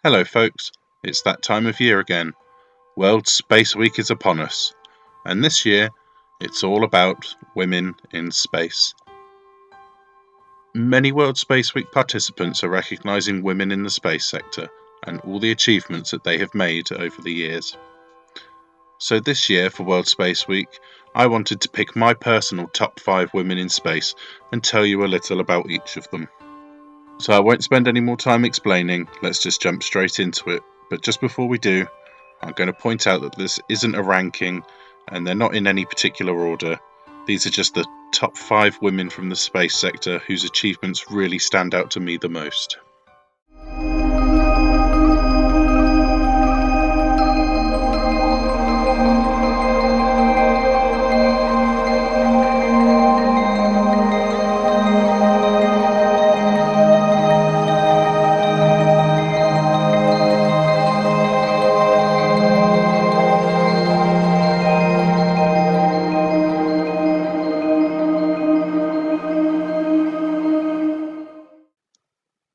Hello, folks. It's that time of year again. World Space Week is upon us, and this year it's all about women in space. Many World Space Week participants are recognizing women in the space sector and all the achievements that they have made over the years. So this year for World Space Week, I wanted to pick my personal top 5 women in space and tell you a little about each of them. So I won't spend any more time explaining, let's just jump straight into it. But just before we do, I'm going to point out that this isn't a ranking and they're not in any particular order. These are just the top 5 women from the space sector whose achievements really stand out to me the most.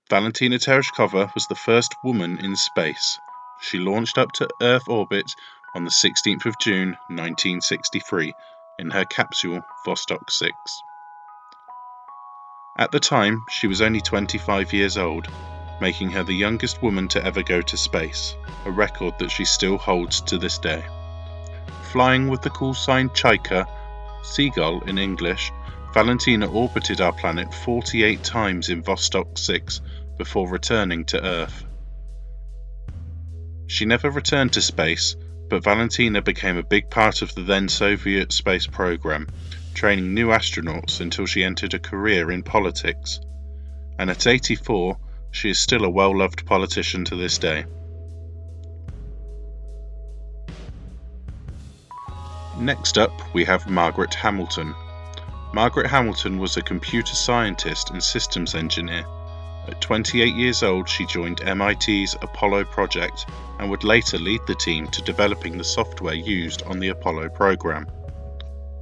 Valentina Tereshkova was the first woman in space. She launched up to Earth orbit on the 16th of June 1963 in her capsule Vostok 6. At the time, she was only 25 years old, making her the youngest woman to ever go to space, a record that she still holds to this day. Flying with the call sign Chaika, seagull in English, Valentina orbited our planet 48 times in Vostok 6 before returning to Earth. She never returned to space, but Valentina became a big part of the then Soviet space program, training new astronauts until she entered a career in politics. And at 84, she is still a well-loved politician to this day. Next up, we have Margaret Hamilton. Margaret Hamilton was a computer scientist and systems engineer. At 28 years old, she joined MIT's Apollo project and would later lead the team to developing the software used on the Apollo program.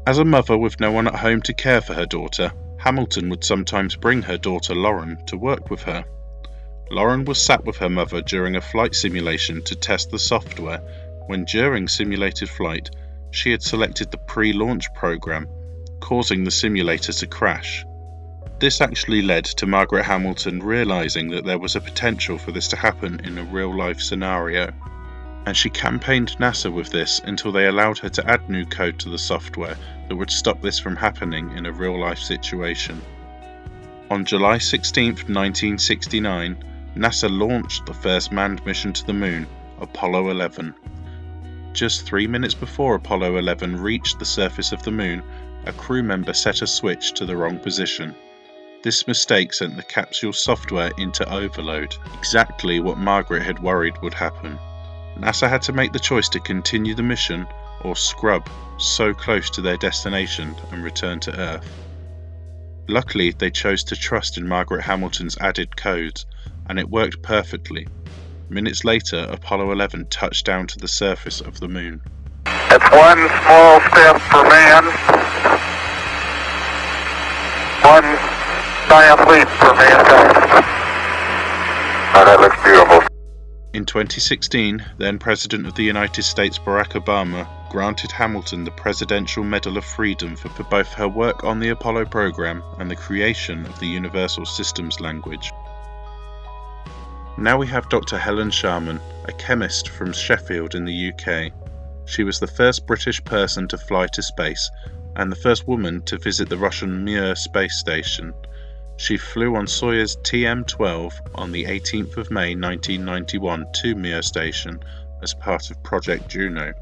As a mother with no one at home to care for her daughter, Hamilton would sometimes bring her daughter Lauren to work with her. Lauren was sat with her mother during a flight simulation to test the software when, during simulated flight, she had selected the pre-launch program, causing the simulator to crash. This actually led to Margaret Hamilton realizing that there was a potential for this to happen in a real-life scenario, and she campaigned NASA with this until they allowed her to add new code to the software that would stop this from happening in a real-life situation. On July 16, 1969, NASA launched the first manned mission to the Moon, Apollo 11. Just 3 minutes before Apollo 11 reached the surface of the Moon, a crew member set a switch to the wrong position. This mistake sent the capsule software into overload, exactly what Margaret had worried would happen. NASA had to make the choice to continue the mission or scrub so close to their destination and return to Earth. Luckily, they chose to trust in Margaret Hamilton's added codes, and it worked perfectly. Minutes later, Apollo 11 touched down to the surface of the Moon. It's one small step for man, one giant leap for mankind. Oh, that looks beautiful. In 2016, then President of the United States Barack Obama granted Hamilton the Presidential Medal of Freedom for both her work on the Apollo program and the creation of the Universal Systems language. Now we have Dr. Helen Sharman, a chemist from Sheffield in the UK. She was the first British person to fly to space and the first woman to visit the Russian Mir space station. She flew on Soyuz TM-12 on the 18th of May 1991 to Mir station as part of Project Juno,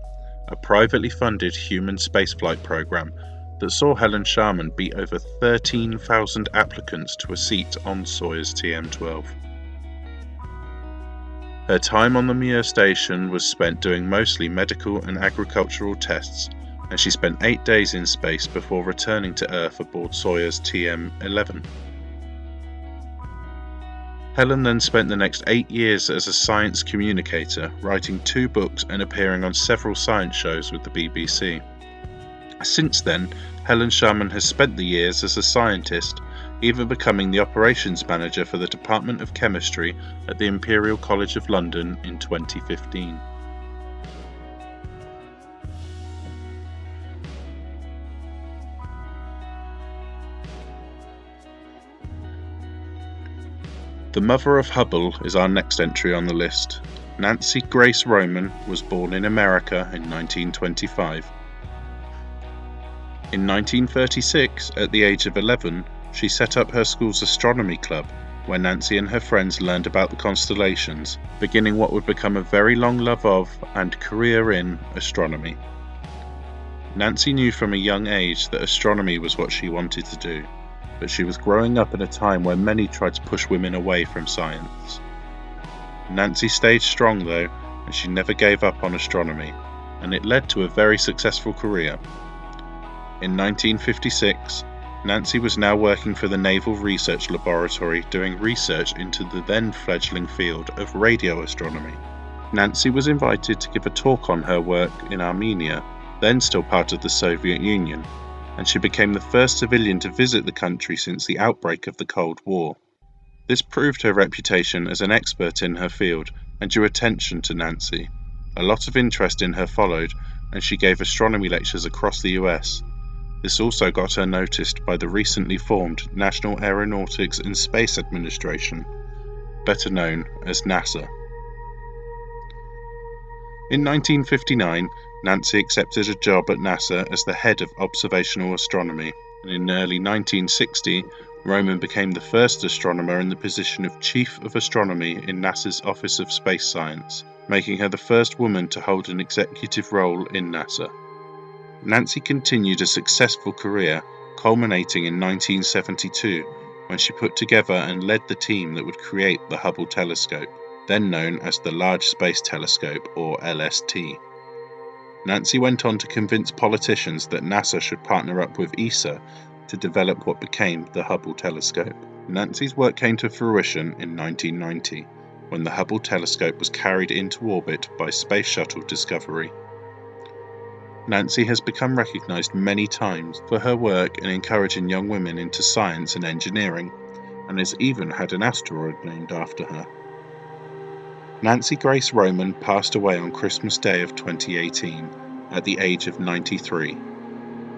a privately funded human spaceflight program that saw Helen Sharman beat over 13,000 applicants to a seat on Soyuz TM-12. Her time on the Mir station was spent doing mostly medical and agricultural tests, and she spent 8 days in space before returning to Earth aboard Soyuz TM-11. Helen then spent the next 8 years as a science communicator, writing 2 books and appearing on several science shows with the BBC. Since then, Helen Sharman has spent the years as a scientist, even becoming the operations manager for the Department of Chemistry at the Imperial College of London in 2015. The mother of Hubble is our next entry on the list. Nancy Grace Roman was born in America in 1925. In 1936, at the age of 11, she set up her school's astronomy club, where Nancy and her friends learned about the constellations, beginning what would become a very long love of and career in astronomy. Nancy knew from a young age that astronomy was what she wanted to do, but she was growing up in a time where many tried to push women away from science. Nancy stayed strong though, and she never gave up on astronomy, and it led to a very successful career. In 1956, Nancy was now working for the Naval Research Laboratory doing research into the then fledgling field of radio astronomy. Nancy was invited to give a talk on her work in Armenia, then still part of the Soviet Union, and she became the first civilian to visit the country since the outbreak of the Cold War. This proved her reputation as an expert in her field and drew attention to Nancy. A lot of interest in her followed, and she gave astronomy lectures across the US. This also got her noticed by the recently formed National Aeronautics and Space Administration, better known as NASA. In 1959, Nancy accepted a job at NASA as the head of observational astronomy, and in early 1960, Roman became the first astronomer in the position of Chief of Astronomy in NASA's Office of Space Science, making her the first woman to hold an executive role in NASA. Nancy continued a successful career, culminating in 1972, when she put together and led the team that would create the Hubble telescope, then known as the Large Space Telescope, or LST. Nancy went on to convince politicians that NASA should partner up with ESA to develop what became the Hubble telescope. Nancy's work came to fruition in 1990, when the Hubble telescope was carried into orbit by Space Shuttle Discovery. Nancy has become recognized many times for her work in encouraging young women into science and engineering, and has even had an asteroid named after her. Nancy Grace Roman passed away on Christmas Day of 2018 at the age of 93.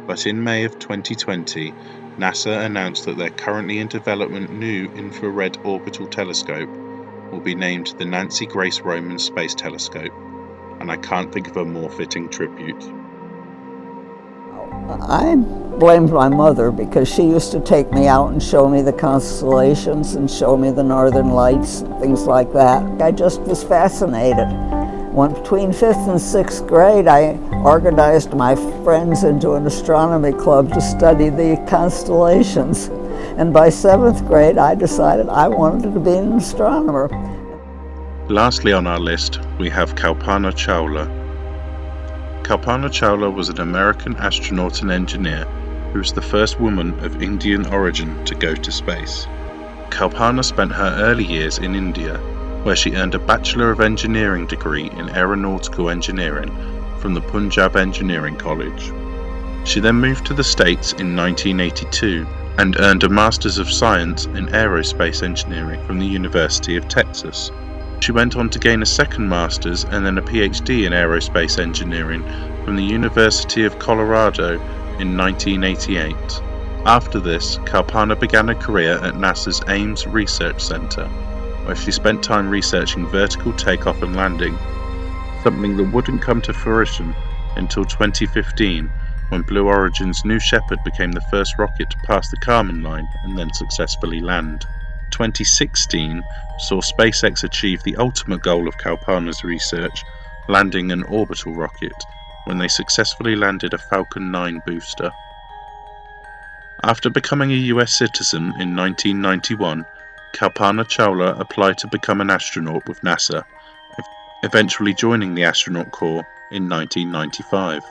But in May of 2020, NASA announced that their currently in development new infrared orbital telescope will be named the Nancy Grace Roman Space Telescope, and I can't think of a more fitting tribute. I blamed my mother because she used to take me out and show me the constellations and show me the northern lights and things like that. I just was fascinated. Between 5th and 6th grade, I organized my friends into an astronomy club to study the constellations. And by 7th grade, I decided I wanted to be an astronomer. Lastly on our list, we have Kalpana Chawla. Kalpana Chawla was an American astronaut and engineer who was the first woman of Indian origin to go to space. Kalpana spent her early years in India, where she earned a Bachelor of Engineering degree in Aeronautical Engineering from the Punjab Engineering College. She then moved to the States in 1982 and earned a Master's of Science in Aerospace Engineering from the University of Texas. She went on to gain a second Master's and then a PhD in Aerospace Engineering from the University of Colorado in 1988. After this, Kalpana began a career at NASA's Ames Research Center, where she spent time researching vertical takeoff and landing, something that wouldn't come to fruition until 2015, when Blue Origin's New Shepard became the first rocket to pass the Kármán line and then successfully land. 2016 saw SpaceX achieve the ultimate goal of Kalpana's research, landing an orbital rocket, when they successfully landed a Falcon 9 booster. After becoming a US citizen in 1991, Kalpana Chawla applied to become an astronaut with NASA, eventually joining the astronaut corps in 1995.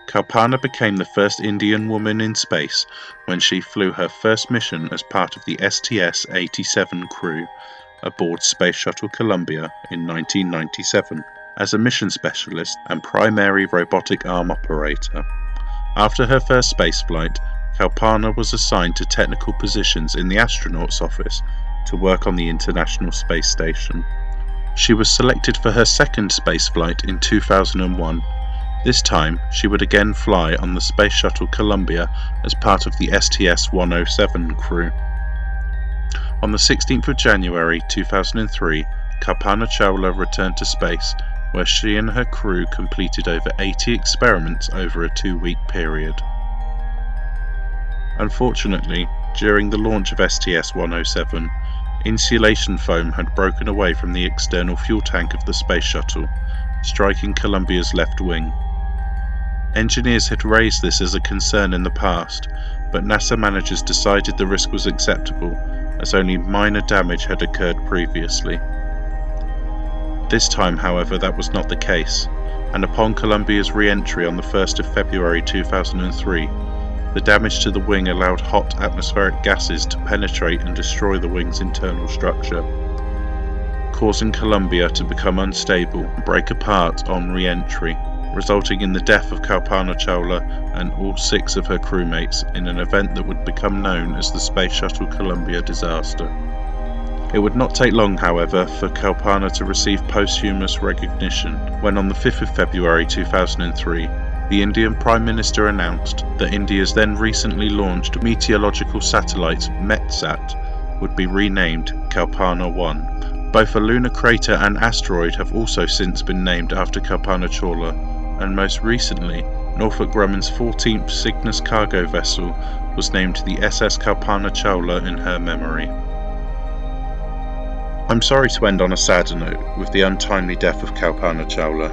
Kalpana became the first Indian woman in space when she flew her first mission as part of the STS-87 crew aboard Space Shuttle Columbia in 1997 as a mission specialist and primary robotic arm operator. After her first spaceflight, Kalpana was assigned to technical positions in the astronauts' office to work on the International Space Station. She was selected for her second spaceflight in 2001. This time, she would again fly on the Space Shuttle Columbia as part of the STS-107 crew. On the 16th of January 2003, Kalpana Chawla returned to space, where she and her crew completed over 80 experiments over a 2-week period. Unfortunately, during the launch of STS-107, insulation foam had broken away from the external fuel tank of the space shuttle, striking Columbia's left wing. Engineers had raised this as a concern in the past, but NASA managers decided the risk was acceptable, as only minor damage had occurred previously. This time, however, that was not the case, and upon Columbia's re-entry on the 1st of February 2003, the damage to the wing allowed hot atmospheric gases to penetrate and destroy the wing's internal structure, causing Columbia to become unstable and break apart on re-entry, resulting in the death of Kalpana Chawla and all 6 of her crewmates in an event that would become known as the Space Shuttle Columbia disaster. It would not take long, however, for Kalpana to receive posthumous recognition when on the 5th of February 2003, the Indian Prime Minister announced that India's then recently launched meteorological satellite METSAT would be renamed Kalpana 1. Both a lunar crater and asteroid have also since been named after Kalpana Chawla, and most recently, Northrop Grumman's 14th Cygnus cargo vessel was named the SS Kalpana Chawla in her memory. I'm sorry to end on a sadder note with the untimely death of Kalpana Chawla,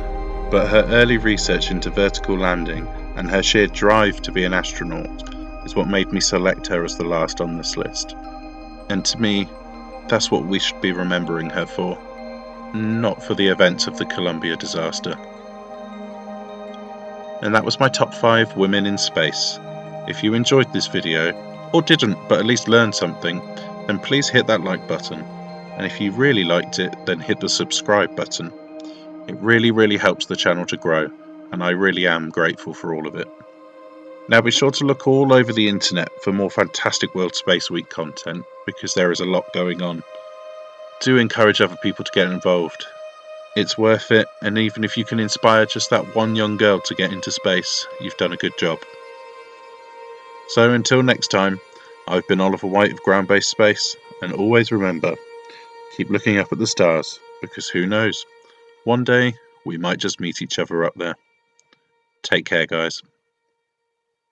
but her early research into vertical landing and her sheer drive to be an astronaut is what made me select her as the last on this list. And to me, that's what we should be remembering her for, not for the events of the Columbia disaster. And that was my top 5 women in space. If you enjoyed this video, or didn't but at least learned something, then please hit that like button. And if you really liked it, then hit the subscribe button. It really helps the channel to grow, and I really am grateful for all of it. Now be sure to look all over the internet for more fantastic World Space Week content, because there is a lot going on. Do encourage other people to get involved. It's worth it, and even if you can inspire just that one young girl to get into space, you've done a good job. So until next time, I've been Oliver White of Ground Based Space, and always remember, keep looking up at the stars, because who knows, one day we might just meet each other up there. Take care, guys.